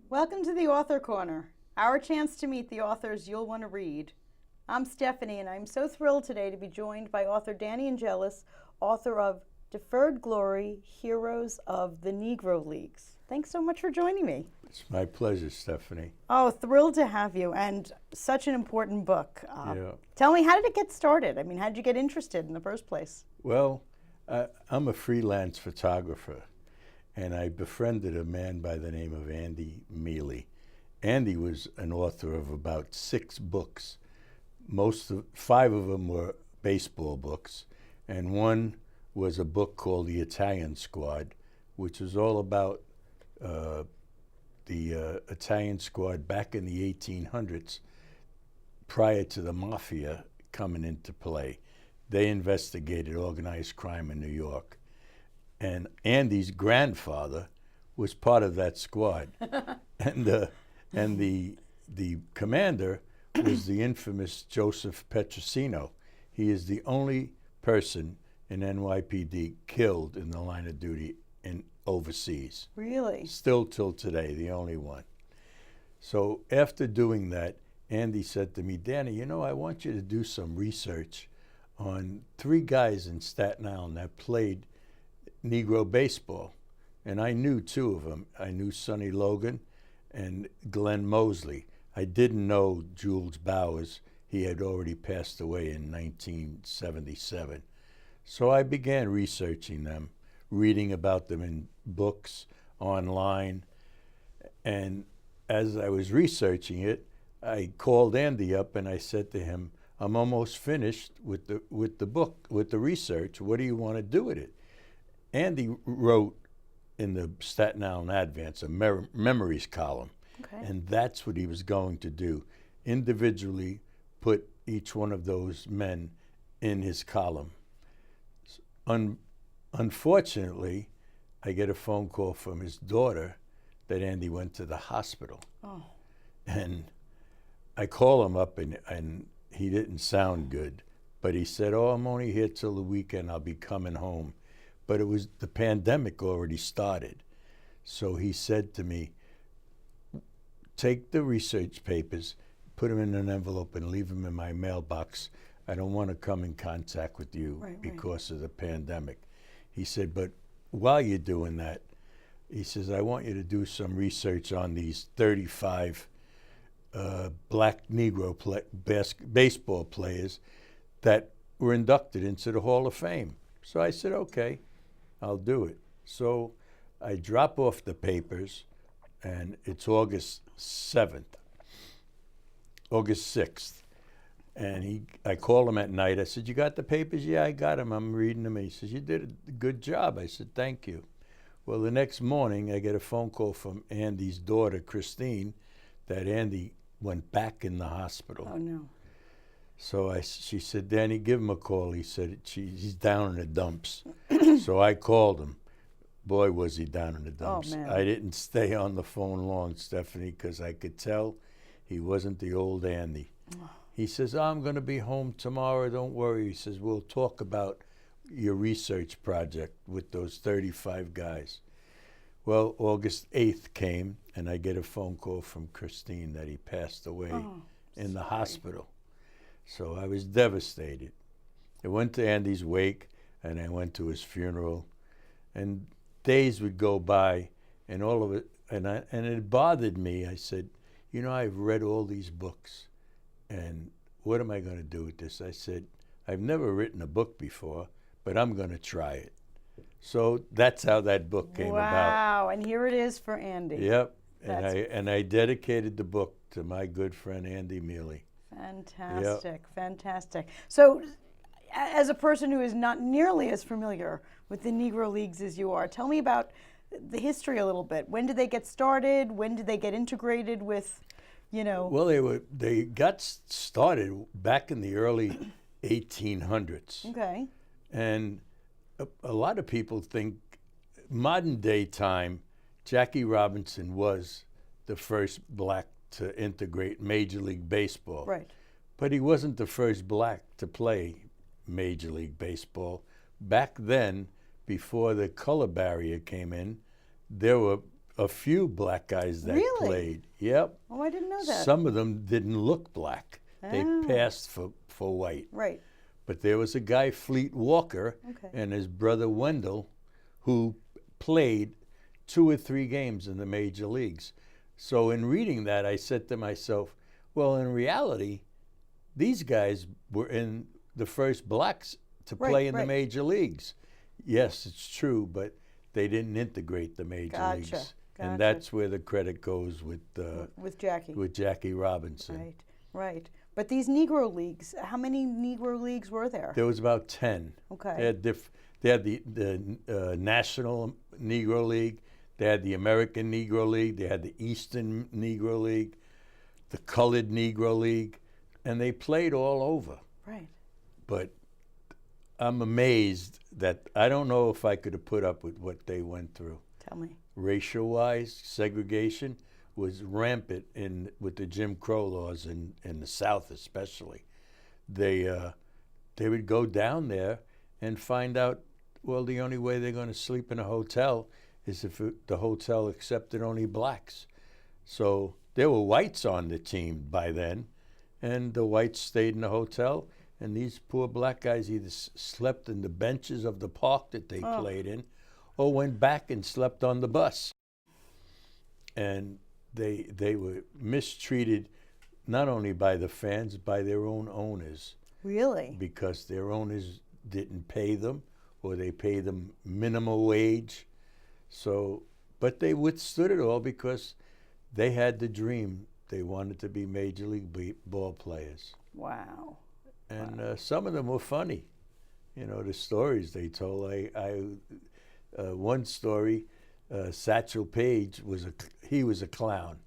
Welcome to the Author Corner, our chance to meet the authors you'll want to read. I'm Stephanie, and I'm so thrilled today to be joined by author Danny Ingellis, author of Deferred Glory, Heroes of the Negro Leagues. Thanks so much for joining me. It's my pleasure, Stephanie. Oh, thrilled to have you, and such an important book. Yeah. Tell me, how did it get started? I mean, how did you get interested in the first place? Well, I'm a freelance photographer, and I befriended a man by the name of Andy Mealy. Andy was an author of about 6 books. 5 of them were baseball books, and one was a book called The Italian Squad, which was all about the Italian squad back in the 1800s, prior to the mafia coming into play. They investigated organized crime in New York. And Andy's grandfather was part of that squad. and the commander was the infamous Joseph Petrosino. He is the only person in NYPD killed in the line of duty in overseas. Really? Still till today, the only one. So after doing that, Andy said to me, Danny, I want you to do some research on 3 guys in Staten Island that played Negro baseball. And I knew 2 of them. I knew Sonny Logan and Glenn Mosley. I didn't know Jules Bowers. He had already passed away in 1977. So I began researching them, reading about them in books, online. And as I was researching it, I called Andy up and I said to him, I'm almost finished with the book, with the research. What do you want to do with it? Andy wrote in the Staten Island Advance a memories column. Okay. And that's what he was going to do. Individually put each one of those men in his column. Unfortunately, I get a phone call from his daughter that Andy went to the hospital. Oh. And I call him up, and he didn't sound good. But he said, I'm only here till the weekend. I'll be coming home. But it was the pandemic already started. So he said to me, take the research papers, put them in an envelope, and leave them in my mailbox. I don't want to come in contact with you because of the pandemic. He said, but while you're doing that, he says, I want you to do some research on these 35 black Negro baseball players that were inducted into the Hall of Fame. So I said, okay, I'll do it. So I drop off the papers, and it's August 6th. And I called him at night. I said, you got the papers? Yeah, I got them. I'm reading them. He says, you did a good job. I said, thank you. Well, the next morning, I get a phone call from Andy's daughter, Christine, that Andy went back in the hospital. Oh, no. So she said, Danny, give him a call. He said, he's down in the dumps. So I called him. Boy, was he down in the dumps. Oh, man. I didn't stay on the phone long, Stephanie, because I could tell he wasn't the old Andy. He says, I'm going to be home tomorrow. Don't worry. He says, we'll talk about your research project with those 35 guys. Well, August 8th came, and I get a phone call from Christine that he passed away in the hospital. So I was devastated. I went to Andy's wake, and I went to his funeral. And days would go by, and all of it, and it bothered me. I said, I've read all these books, and what am I going to do with this? I said, I've never written a book before, but I'm going to try it. So that's how that book came about. Wow, and here it is for Andy. Yep, and I dedicated the book to my good friend Andy Mealy. Fantastic, fantastic. So, as a person who is not nearly as familiar with the Negro Leagues as you are, tell me about the history a little bit. When did they get started? When did they get integrated with, Well, they got started back in the early 1800s. Okay. And a lot of people think modern day time, Jackie Robinson was the first black to integrate Major League Baseball. Right. But he wasn't the first black to play Major League Baseball. Back then, before the color barrier came in, there were a few black guys that Really? played. Yep. Oh, I didn't know that. Some of them didn't look black. They Ah. passed for white. Right. But there was a guy, Fleet Walker, Okay. and his brother Wendell, who played 2 or 3 games in the major leagues. So in reading that, I said to myself, well, in reality, these guys were in the first blacks to play in the major leagues. Yes, it's true, but they didn't integrate the major leagues. Gotcha. And that's where the credit goes with Jackie. with Jackie Robinson. Right. Right. But these Negro Leagues, how many Negro Leagues were there? There was about 10. Okay. They had the National Negro League. They had the American Negro League. They had the Eastern Negro League, the Colored Negro League, and they played all over. Right. But I'm amazed that I don't know if I could have put up with what they went through. Tell me. Racial-wise, segregation was rampant with the Jim Crow laws in the South, especially. They would go down there and find out, well, the only way they're going to sleep in a hotel is if the hotel accepted only blacks. So there were whites on the team by then, and the whites stayed in the hotel, and these poor black guys either slept in the benches of the park that they played in, or went back and slept on the bus. And they were mistreated not only by the fans, by their own owners. Really? Because their owners didn't pay them, or they paid them minimum wage. So, but they withstood it all because they had the dream. They wanted to be major league ball players. Wow. And some of them were funny. You know, the stories they told. One story, Satchel Paige was a clown.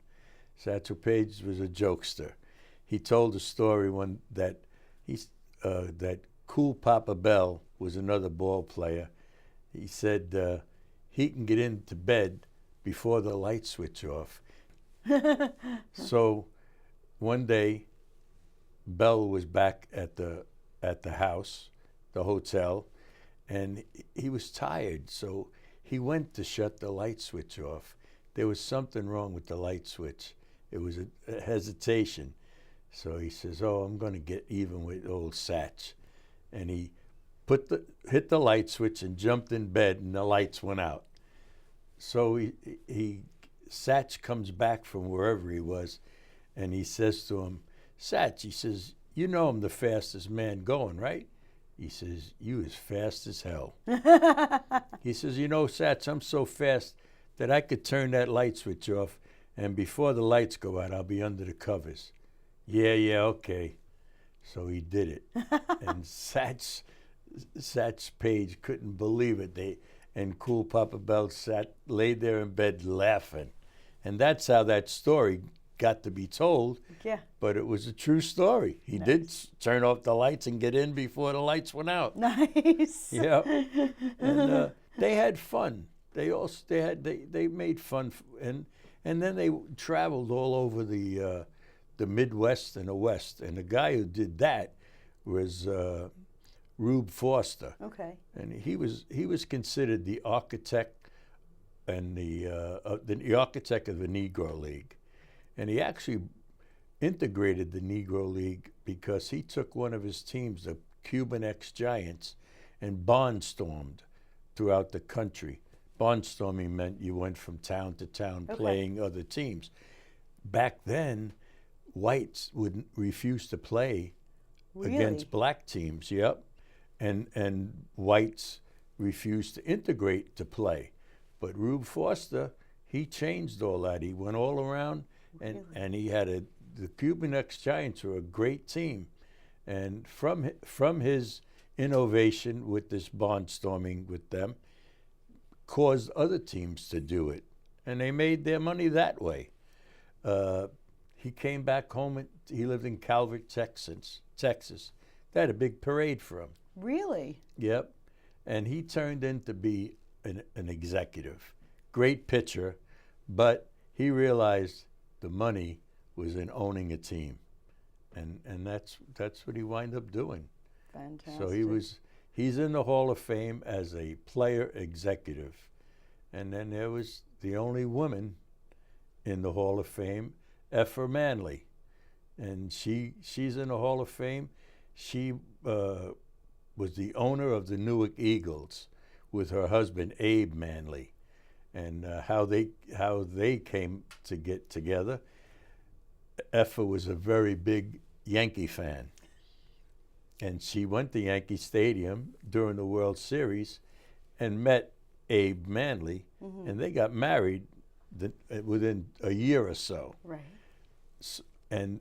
Satchel Paige was a jokester. He told a story that Cool Papa Bell was another ball player. He said he can get into bed before the lights switch off. So one day, Bell was back at the house, the hotel, and he was tired, so he went to shut the light switch off. There was something wrong with the light switch. It was a hesitation. So he says, oh, I'm going to get even with old Satch. And he hit the light switch and jumped in bed, and the lights went out. So Satch comes back from wherever he was, and he says to him, Satch, he says, you know I'm the fastest man going, right? He says, you as fast as hell. He says, you know, Satch, I'm so fast that I could turn that light switch off, and before the lights go out, I'll be under the covers. Yeah, okay. So he did it. And Satch Paige couldn't believe it. And Cool Papa Bell laid there in bed laughing. And that's how that story got to be told. Yeah. But it was a true story. He did turn off the lights and get in before the lights went out. Nice. Yeah. And they had fun. They made fun, and then they traveled all over the Midwest and the West. And the guy who did that was Rube Foster. Okay. And he was considered the architect and the architect of the Negro League. And he actually integrated the Negro League because he took one of his teams, the Cuban X-Giants, and barnstormed throughout the country. Barnstorming meant you went from town to town playing other teams. Back then, whites would refuse to play against black teams, and whites refused to integrate to play. But Rube Foster, he changed all that. He went all around, and he had the Cuban X-Giants were a great team. And from his innovation with this barnstorming with them, caused other teams to do it. And they made their money that way. He came back home, he lived in Calvert, Texas. They had a big parade for him. Really? Yep. And he turned in to be an executive. Great pitcher, but he realized the money was in owning a team. And that's what he wound up doing. Fantastic. So he's in the Hall of Fame as a player executive. And then there was the only woman in the Hall of Fame, Effa Manley. And she's in the Hall of Fame. She was the owner of the Newark Eagles with her husband, Abe Manley. And how they came to get together, Effa was a very big Yankee fan. And she went to Yankee Stadium during the World Series and met Abe Manley, and they got married within a year or so. Right. And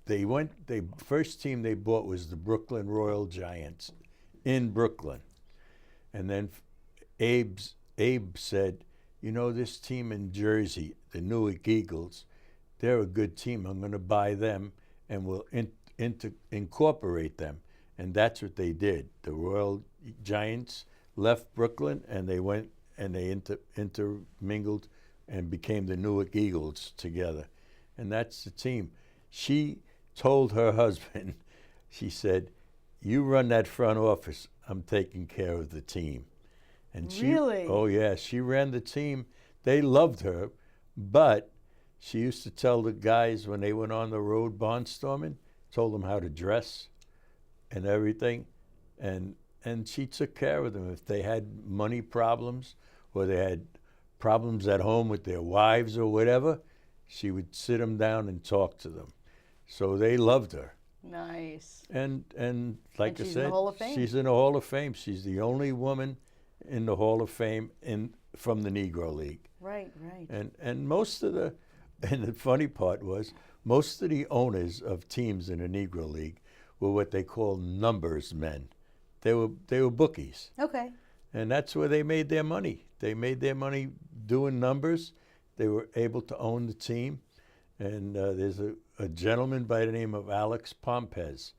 the first team they bought was the Brooklyn Royal Giants in Brooklyn. And then Abe said, you know, this team in Jersey, the Newark Eagles, they're a good team. I'm going to buy them, and we'll incorporate them. And that's what they did. The Royal Giants left Brooklyn, and they went and they intermingled and became the Newark Eagles together. And that's the team. She told her husband, she said, you run that front office, I'm taking care of the team. And Really? Oh yeah, she ran the team. They loved her, but she used to tell the guys when they went on the road barnstorming, told them how to dress and everything, and she took care of them. If they had money problems or they had problems at home with their wives or whatever, she would sit them down and talk to them. So they loved her. Nice. And like I she's said, in the Hall of Fame? She's in the Hall of Fame. She's the only woman in the Hall of Fame from the Negro League. Right, right. And most of the funny part was most of the owners of teams in the Negro League were what they call numbers men. They were bookies. Okay. And that's where they made their money. They made their money doing numbers. They were able to own the team. And there's a gentleman by the name of Alex Pompez.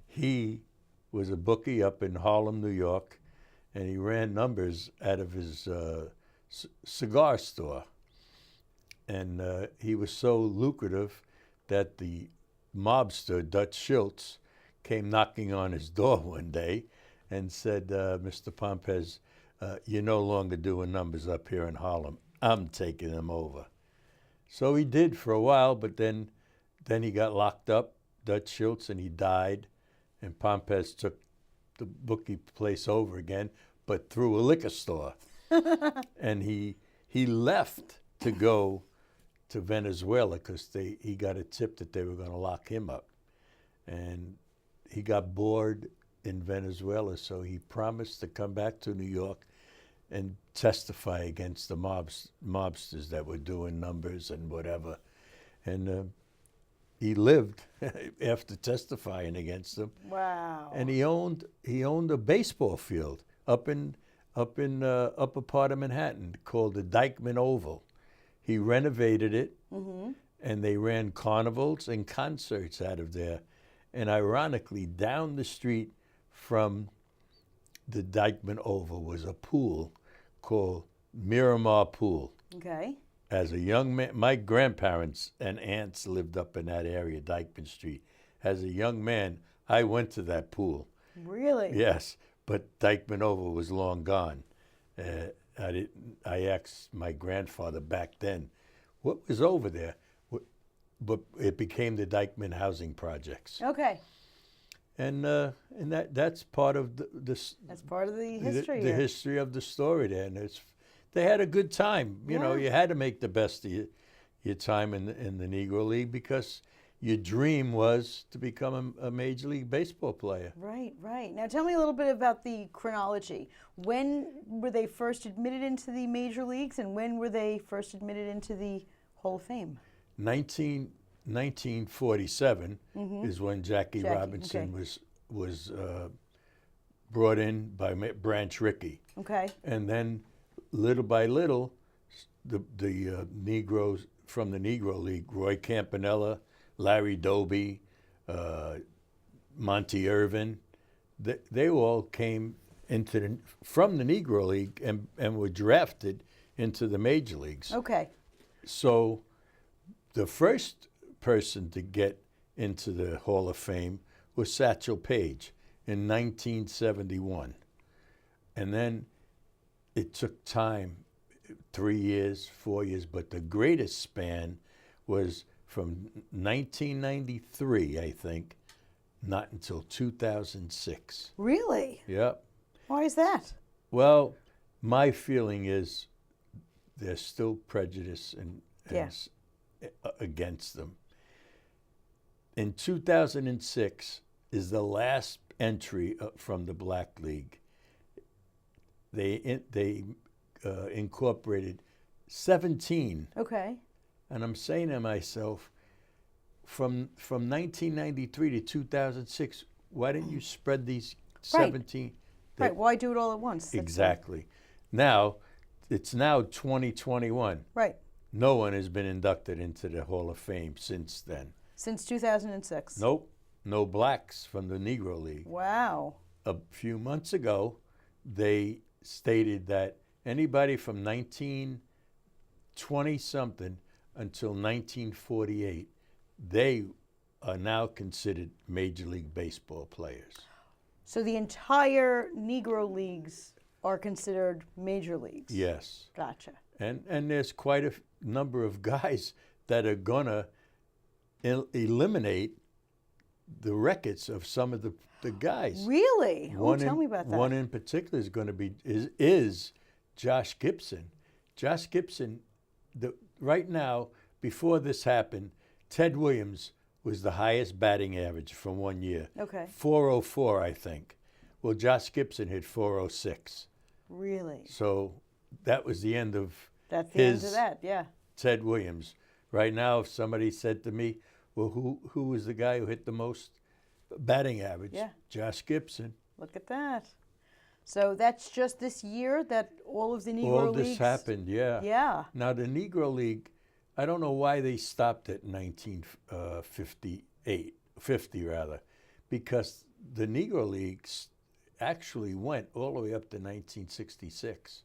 He was a bookie up in Harlem, New York, and he ran numbers out of his cigar store. And he was so lucrative that the mobster, Dutch Schultz, came knocking on his door one day and said, Mr. Pompez, you're no longer doing numbers up here in Harlem. I'm taking them over. So he did for a while, but then he got locked up, Dutch Schultz, and he died. And Pompez took the bookie place over again, but through a liquor store. And he left to go to Venezuela because he got a tip that they were going to lock him up. And he got bored in Venezuela, so he promised to come back to New York and testify against the mobsters that were doing numbers and whatever. And he lived after testifying against them. Wow. And he owned a baseball field up in upper part of Manhattan called the Dyckman Oval. He renovated it, and they ran carnivals and concerts out of there. And ironically, down the street from the Dyckman Oval was a pool called Miramar Pool. Okay. As a young man, my grandparents and aunts lived up in that area, Dyckman Street. As a young man, I went to that pool. Really? Yes, but Dyckman Oval was long gone. I asked my grandfather back then, what was over there? But it became the Dyckman Housing Projects. Okay. And that's part of That's part of the history. The history of the story there. And they had a good time. You know, you had to make the best of your time in the Negro League because your dream was to become a Major League Baseball player. Right, right. Now tell me a little bit about the chronology. When were they first admitted into the major leagues, and when were they first admitted into the Hall of Fame? 1947 is when Jackie Robinson was brought in by Branch Rickey. Okay. And then little by little, the Negroes from the Negro League, Roy Campanella, Larry Doby, Monty Irvin, they all came from the Negro League and were drafted into the major leagues. Okay. So the first person to get into the Hall of Fame was Satchel Paige in 1971. And then it took time 3 years, 4 years, but the greatest span was from 1993, I think, not until 2006. Really? Yep. Why is that? Well, my feeling is there's still prejudice Yeah. against them. In 2006 is the last entry from the Black League. They incorporated 17, Okay. and I'm saying to myself, from 1993 to 2006, why didn't you spread these 17? Right. Why do it all at once? That's Exactly. Now, it's now 2021. Right. No one has been inducted into the Hall of Fame since then. Since 2006. Nope. No blacks from the Negro League. Wow. A few months ago, they stated that anybody from 1920-something until 1948, they are now considered Major League Baseball players. So the entire Negro Leagues are considered major leagues? Yes. Gotcha. And there's quite a number of guys that are going to eliminate the records of some of the guys. Really? Tell me about that. One in particular is going to be is Josh Gibson. Josh Gibson, right now, before this happened, Ted Williams was the highest batting average from 1 year. Okay. 404, I think. Well, Josh Gibson hit 406. Really? So that was the end of That's the end of that, yeah. Ted Williams. Right now, if somebody said to me, well, who was the guy who hit the most batting average? Yeah. Josh Gibson. Look at that. So that's just this year that all of the Negro All Leagues... this happened, yeah. Yeah. Now, the Negro League, I don't know why they stopped at 50 rather, because the Negro Leagues actually went all the way up to 1966.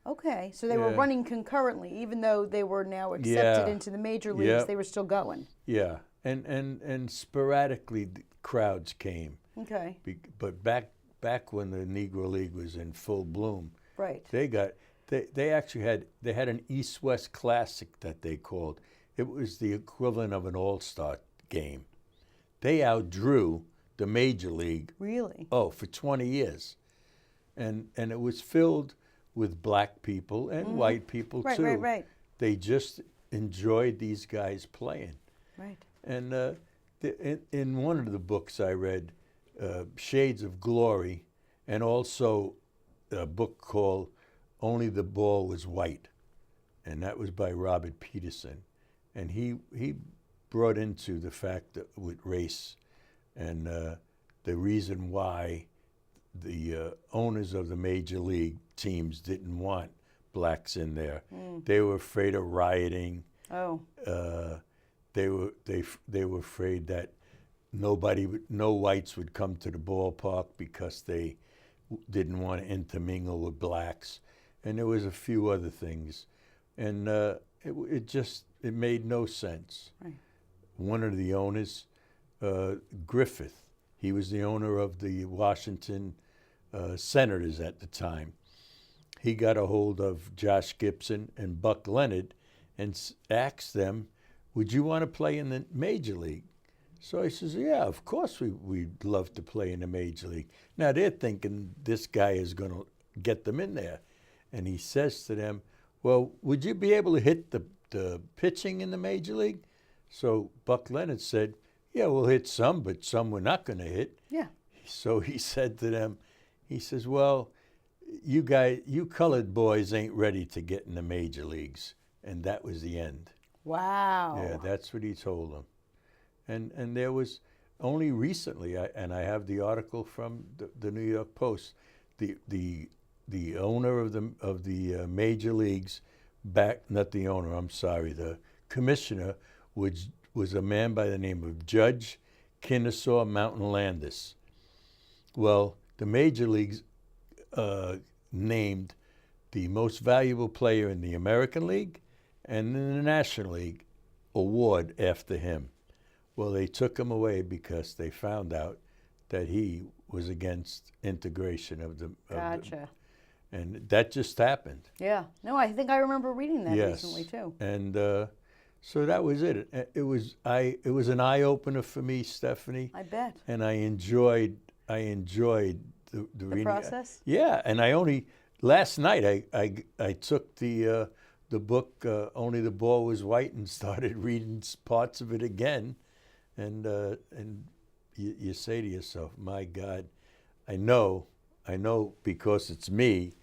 Okay, so they were Yeah. running concurrently, even though they were now accepted Yeah. into the major leagues, Yep. they were still going. Yeah, and sporadically the crowds came. Okay, But back when the Negro League was in full bloom, right. they actually had an East-West Classic that they called. It was the equivalent of an all-star game. They outdrew the Major League. Really? For 20 years. And it was filled with black people and white people Right, too. right. They just enjoyed these guys playing. Right. And in one of the books I read, Shades of Glory, and also a book called Only the Ball Was White, and that was by Robert Peterson. And he brought into the fact that with race and the reason why the owners of the major league teams didn't want blacks in there. They were afraid of rioting. Oh. They were afraid that no whites would come to the ballpark because they didn't want to intermingle with blacks, and there was a few other things, and it made no sense. Right. One of the owners, Griffith, he was the owner of the Washington Senators at the time. He got a hold of Josh Gibson and Buck Leonard and asked them, would you want to play in the Major League? So he says, yeah, of course we'd love to play in the Major League. Now they're thinking this guy is going to get them in there. And he says to them, well, would you be able to hit the pitching in the Major League? So Buck Leonard said, yeah, we'll hit some, but some we're not going to hit. Yeah. So he said to them, he says, well, you colored boys ain't ready to get in the major leagues. And that was the end. Wow. Yeah, that's what he told them. And there only recently, and I have the article from the New York Post, the owner of the major leagues not the owner, I'm sorry, the commissioner was a man by the name of Judge Kennesaw Mountain Landis. Well, the major leagues named the most valuable player in the American League and in the National League award after him. Well, they took him away because they found out that he was against integration of the. Gotcha. and that just happened. Yeah. No, I think I remember reading that Yes. recently too. And so that was it. It was an eye opener for me, Stephanie, I bet. and I enjoyed the reading process? Yeah, and I only last night I took the book Only the Ball Was White and started reading parts of it again, and you say to yourself, my God, I know because it's me,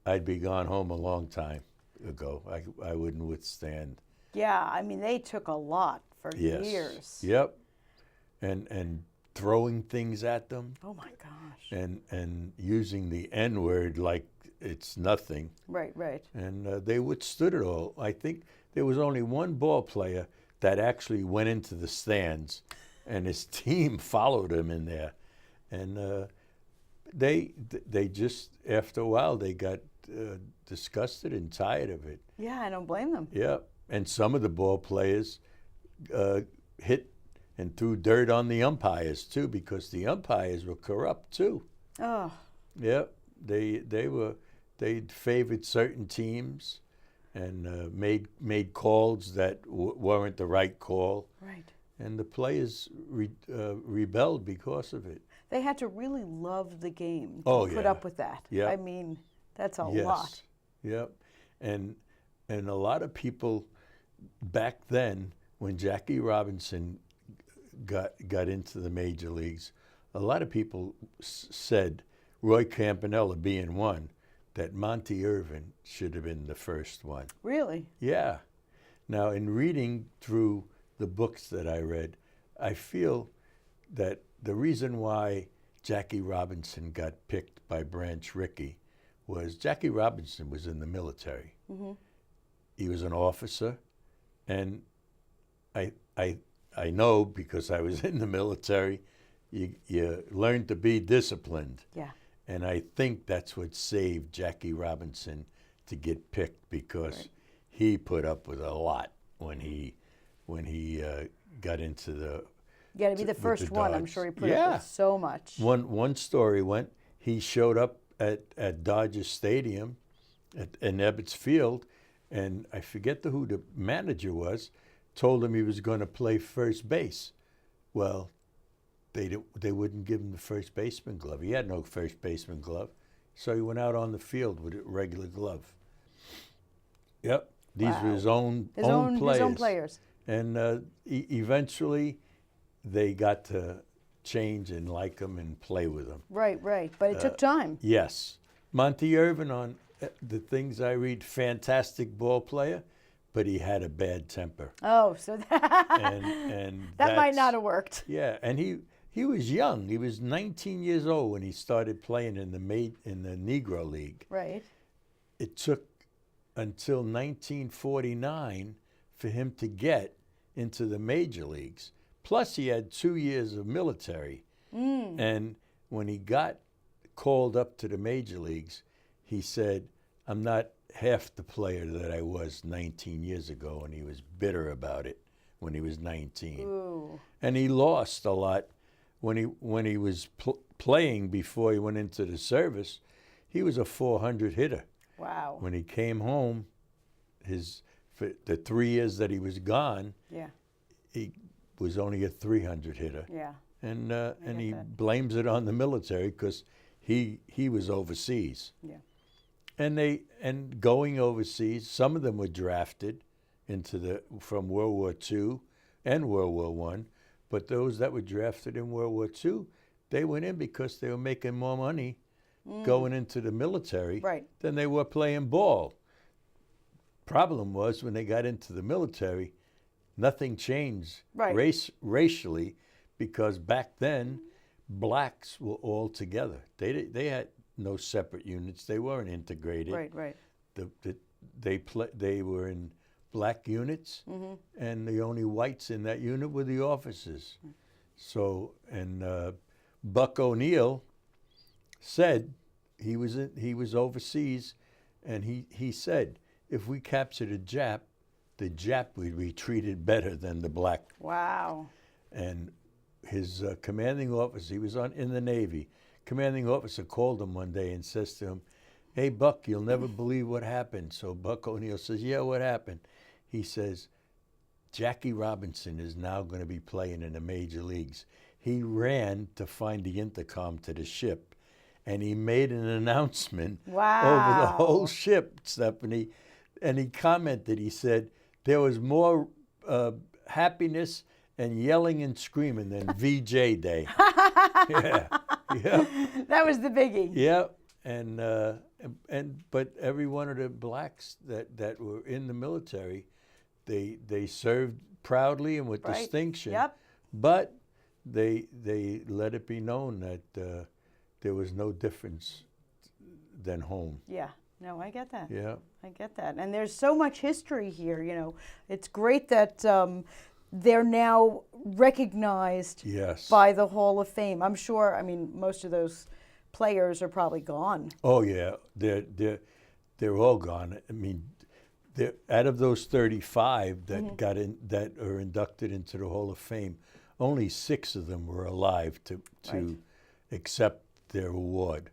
I'd be gone home a long time ago. I wouldn't withstand. Yeah, I mean, they took a lot for Yes. years. Yep. And throwing things at them Oh my gosh. and using the N word like it's nothing. Right, right. And they withstood it all. I think there was only one ball player that actually went into the stands, and his team followed him in there. And they just, after a while, they got disgusted and tired of it. Yeah, I don't blame them. Yep. And some of the ball players hit and threw dirt on the umpires too, because the umpires were corrupt too. Oh, Yep. They favored certain teams and made calls that weren't the right call, right. and the players rebelled because of it. They had to really love the game to Oh, put yeah. up with that. Yep. I mean, that's a Yes. lot. Yep. And a lot of people back then, when Jackie Robinson got into the major leagues, a lot of people said, Roy Campanella being one, that Monty Irvin should have been the first one. Really? Yeah. Now, in reading through the books that I read, I feel that the reason why Jackie Robinson got picked by Branch Rickey was Jackie Robinson was in the military. Mm-hmm. He was an officer, and I know because I was in the military, you learn to be disciplined. Yeah. And I think that's what saved Jackie Robinson to get picked, because Right. he put up with a lot when he got into the. You got to be the with first the one. I'm Dodgers. sure he put up Yeah. with so much. One story went, he showed up at Dodger Stadium in Ebbets Field, and I forget who the manager was, told him he was going to play first base. Well, they wouldn't give him the first baseman glove. He had no first baseman glove, so he went out on the field with a regular glove. Yep, these were his own players. His own players. And eventually, they got to change and like him and play with him. Right, right. But it took time. Yes, Monty Irvin, on the things I read, fantastic ball player, but he had a bad temper. Oh, so And that might that's- not have worked. Yeah, and he was young. He was 19 years old when he started playing in the Negro League. Right. It took until 1949 for him to get into the major leagues. Plus, he had 2 years of military. And when he got called up to the major leagues, he said, I'm not half the player that I was 19 years ago, and he was bitter about it when he was 19. Ooh. And he lost a lot when he was playing before he went into the service. He was a 400 hitter. Wow. When he came home, for the 3 years that he was gone, Yeah. he was only a 300 hitter. Yeah. And get he that. blames it on the military because he was overseas. Yeah. And going overseas, some of them were drafted from World War II and World War I, but those that were drafted in World War II, they went in because they were making more money going into the military Right. than they were playing ball. Problem was, when they got into the military, nothing changed Right. racially, because back then blacks were all together. They had no separate units. They weren't integrated. Right, right. They were in black units, and the only whites in that unit were the officers. So, and Buck O'Neill said he was overseas, and he said, if we captured a Jap, the Jap would be treated better than the black. Wow. And his commanding officer, he was in the Navy. Commanding officer called him one day and says to him, "Hey, Buck, you'll never believe what happened." So Buck O'Neill says, "Yeah, what happened?" He says, "Jackie Robinson is now going to be playing in the major leagues." He ran to find the intercom to the ship, and he made an announcement over the whole ship, Stephanie. And he commented, he said, there was more happiness and yelling and screaming than VJ Day. Yeah, yeah. That was the biggie. Yeah, but every one of the blacks that were in the military, they served proudly and with distinction. Yep. But they let it be known that there was no difference than home. Yeah. No, I get that. Yeah. I get that. And there's so much history here, you know. It's great that they're now recognized Yes. by the Hall of Fame. I'm sure, I mean, most of those players are probably gone. Oh yeah, they're all gone. I mean, out of those 35 that got in, that are inducted into the Hall of Fame, only 6 of them were alive to accept their award.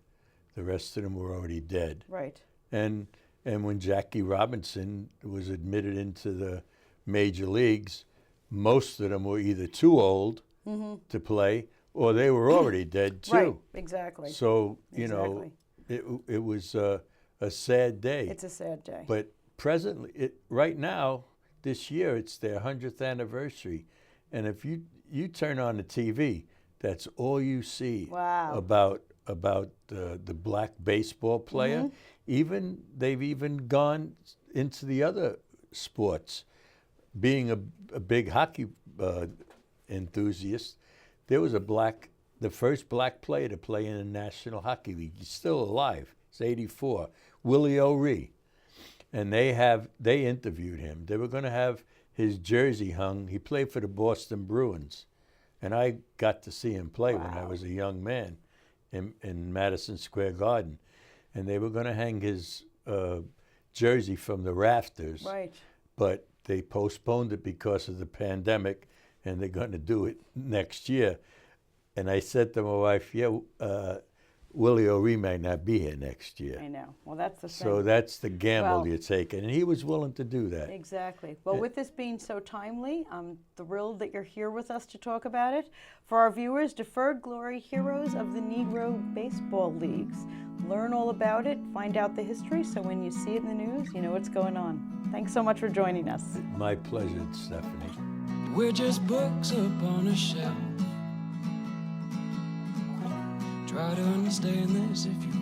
The rest of them were already dead. Right. And when Jackie Robinson was admitted into the major leagues, most of them were either too old to play, or they were already dead too. Right. Exactly. So you know, it was a sad day. It's a sad day. But presently, right now, this year, it's their 100th anniversary, and if you turn on the TV, that's all you see about the black baseball player. They've even gone into the other sports. Being a big hockey enthusiast, there was the first black player to play in the National Hockey League. He's still alive. He's 84. Willie O'Ree. And they interviewed him. They were going to have his jersey hung. He played for the Boston Bruins. And I got to see him play when I was a young man in Madison Square Garden. And they were going to hang his jersey from the rafters. Right. But they postponed it because of the pandemic, and they're going to do it next year. And I said to my wife, Willie O'Ree may not be here next year. I know. Well, that's the thing. So that's the gamble you're taking. And he was willing to do that. Exactly. Well, with this being so timely, I'm thrilled that you're here with us to talk about it. For our viewers, Deferred Glory Heroes of the Negro Baseball Leagues. Learn all about it, find out the history, so when you see it in the news, you know what's going on. Thanks so much for joining us. My pleasure, Stephanie. We're just books up on a shelf. Try to understand this if you